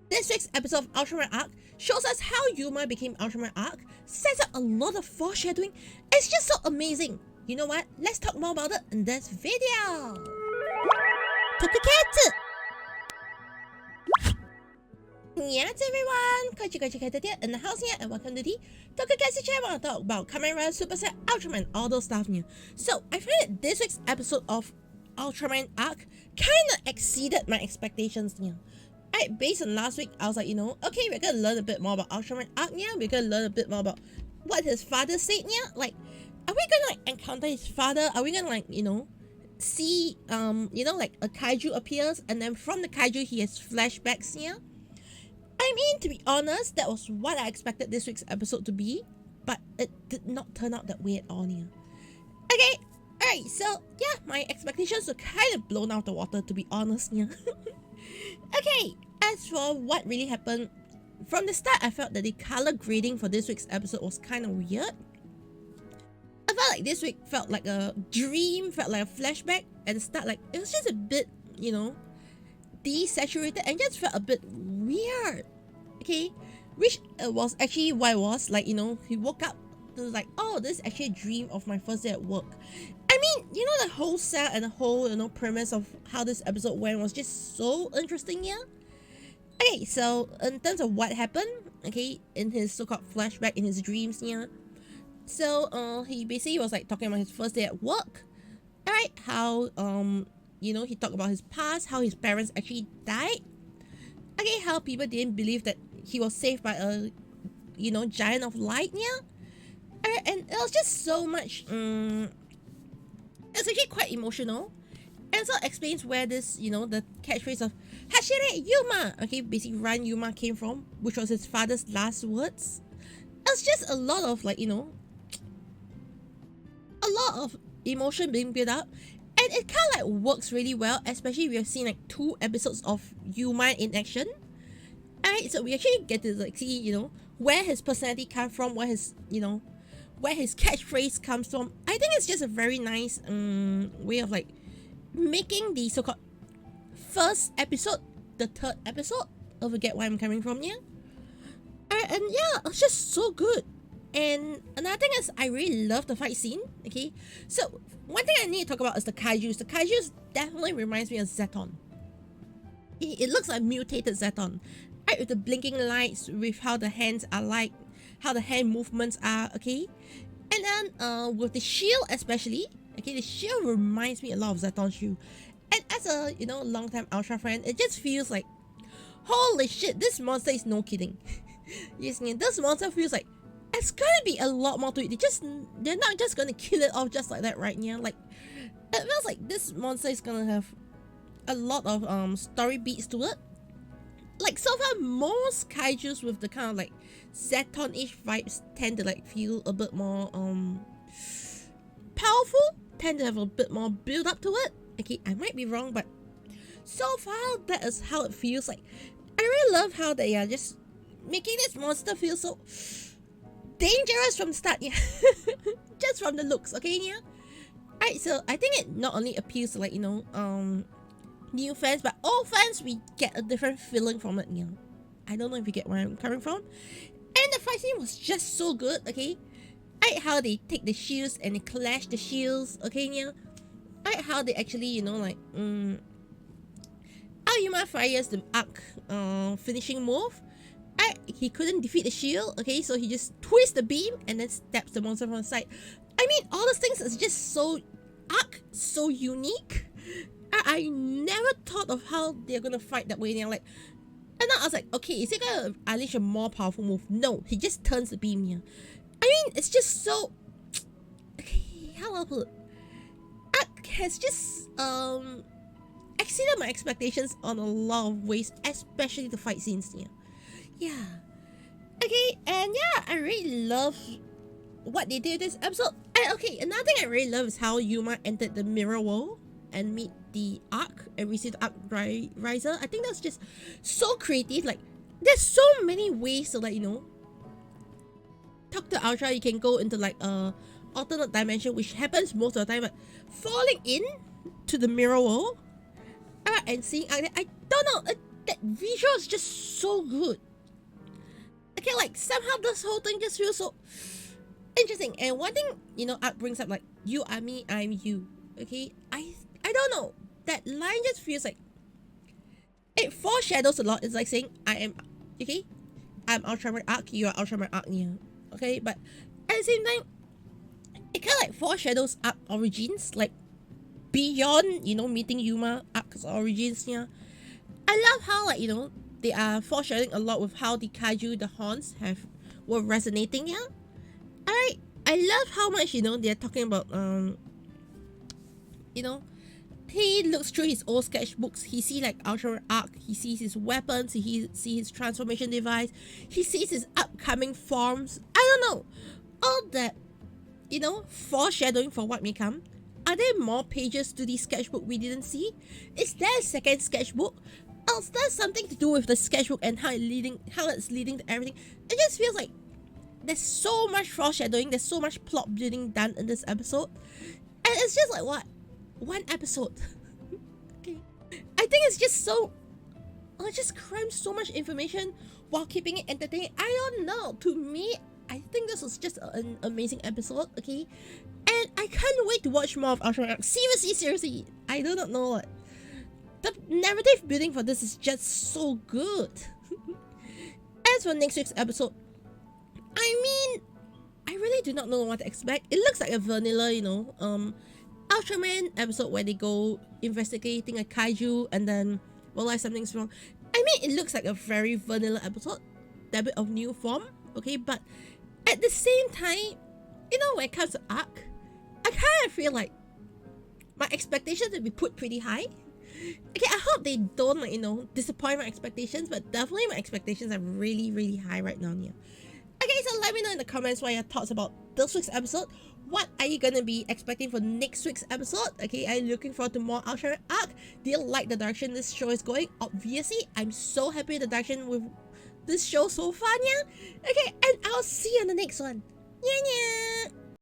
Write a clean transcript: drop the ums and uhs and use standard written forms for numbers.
This week's episode of Ultraman Arc shows us how Yuma became Ultraman Arc, sets up a lot of foreshadowing. It's just so amazing. You know what? Let's talk more about it in this video. Tokusatsu. Yes everyone, Caturteer in the house here, and welcome to the Tokusatsu channel. I talk about Kamen Rider, Super Set, Ultraman, all those stuff new. So I find that this week's episode of Ultraman Arc kinda exceeded my expectations new. Based on last week, I was like, okay, we're gonna learn a bit more about Ultraman Arc now. We're gonna learn a bit more about what his father said now. Like, are we gonna encounter his father? Are we gonna see like a kaiju appears, and then from the kaiju he has flashbacks now? I mean, to be honest, that was what I expected this week's episode to be, but it did not turn out that way at all now. Okay, alright, so yeah, my expectations were kind of blown out the water, to be honest now. Okay, as for what really happened, from the start I felt that the color grading for this week's episode was kind of weird. I felt like this week felt like a dream, felt like a flashback at the start. Like, it was just a bit, desaturated and just felt a bit weird. Okay, which was actually why it was like, he woke up, it was like, oh, this is actually a dream of my first day at work. I mean, the whole set and the whole, premise of how this episode went was just so interesting, yeah? Okay, so in terms of what happened, okay, in his so-called flashback, in his dreams, yeah? So, he basically was like talking about his first day at work. Alright, how, he talked about his past, how his parents actually died. Okay, how people didn't believe that he was saved by a, giant of light, yeah? Alright, and it was just so much, it's actually quite emotional. And also explains where this, the catchphrase of Hashire Yuma, okay, basically Run Yuma came from, which was his father's last words. It's just a lot of a lot of emotion being built up, and it kind of works really well, especially if we have seen 2 episodes of Yuma in action. Alright, so we actually get to see, where his personality comes from, where his, where his catchphrase comes from. I think it's just a very nice way of making the so-called first episode the third episode. If you get where I'm coming from, yeah? And yeah, it's just so good. And another thing is, I really love the fight scene, okay? So, one thing I need to talk about is the kaijus. The kaijus definitely reminds me of Zeton. It looks like mutated Zeton. Right, with the blinking lights, with how the hands are how the hand movements are, okay? And then with the shield especially, okay, the shield reminds me a lot of Zeton's shield. And as a, long-time Ultra fan, it just feels like, holy shit, this monster is no kidding. Yes, this monster feels like it's gonna be a lot more to it. They're not just gonna kill it off just like that right now. Like, it feels like this monster is gonna have a lot of story beats to it. Like, so far, most kaijus with the kind of Zeton-ish vibes tend to feel a bit more powerful, tend to have a bit more build up to it. Okay, I might be wrong, but so far that is how it feels like. I really love how they are just making this monster feel so dangerous from the start, yeah. Just from the looks, okay, yeah. Alright, so I think it not only appeals to new fans, but old fans, we get a different feeling from it, I don't know if you get where I'm coming from. And the fight scene was just so good, okay? Right, how they take the shields and they clash the shields, okay, Right, how they actually, how Yuma fires the arc finishing move. Right, he couldn't defeat the shield, okay, so he just twists the beam and then stabs the monster from the side. I mean, all those things is just so so unique. I never thought of how they're gonna fight that way. And then I was like, okay, is he gonna unleash a more powerful move? No, he just turns the beam here. I mean, it's just so, okay, how will I put it? Arc has just exceeded my expectations on a lot of ways, especially the fight scenes here. Yeah. Okay, and yeah, I really love what they did this episode. And okay, another thing I really love is how Yuma entered the mirror world and meet the Arc and receive the Arc Riser. I think that's just so creative. There's so many ways to talk to Ultra. You can go into a alternate dimension, which happens most of the time, but falling in to the mirror world and seeing Arc, I don't know, that visual is just so good. Okay, like somehow this whole thing just feels so interesting. And one thing, you know, Arc brings up, like, you are me, I'm you. Okay, I don't know. That line just feels like it foreshadows a lot. It's like saying I am, okay, I'm Ultraman Arc, you are Ultraman Arc, yeah. Okay, but at the same time, it kind of like foreshadows Arc origins, like beyond, you know, meeting Yuma, Arc's origins, yeah. I love how, like, you know, they are foreshadowing a lot with how the kaiju, the horns, were resonating, yeah. I love how much, you know, they're talking about, you know, he looks through his old sketchbooks. He sees like Ultraman Arc. He sees his weapons. He sees his transformation device. He sees his upcoming forms. I don't know. All that, you know, foreshadowing for what may come. Are there more pages to the sketchbook we didn't see? Is there a second sketchbook? Or is there something to do with the sketchbook and how it's leading to everything? It just feels like there's so much foreshadowing. There's so much plot building done in this episode. And it's just like, what? One episode. Okay. I think it's just so... it just crams so much information while keeping it entertaining. I don't know. To me, I think this was just an amazing episode, okay? And I can't wait to watch more of Ultraman Arc. Seriously. I do not know what. The narrative building for this is just so good. As for next week's episode, I mean, I really do not know what to expect. It looks like a vanilla, you know, Ultraman episode where they go investigating a kaiju and then realize something's wrong. I mean, it looks like a very vanilla episode, that bit of new form, okay? But at the same time, you know, when it comes to Arc, I kind of feel like my expectations will be put pretty high. Okay, I hope they don't, like, you know, disappoint my expectations, but definitely my expectations are really high right now, yeah. Okay, so let me know in the comments what your thoughts about this week's episode. What are you gonna be expecting for next week's episode? Okay, are you looking forward to more Ultraman Arc? Do you like the direction this show is going? Obviously, I'm so happy with the direction with this show so far, yeah? Okay, and I'll see you on the next one. Yeah.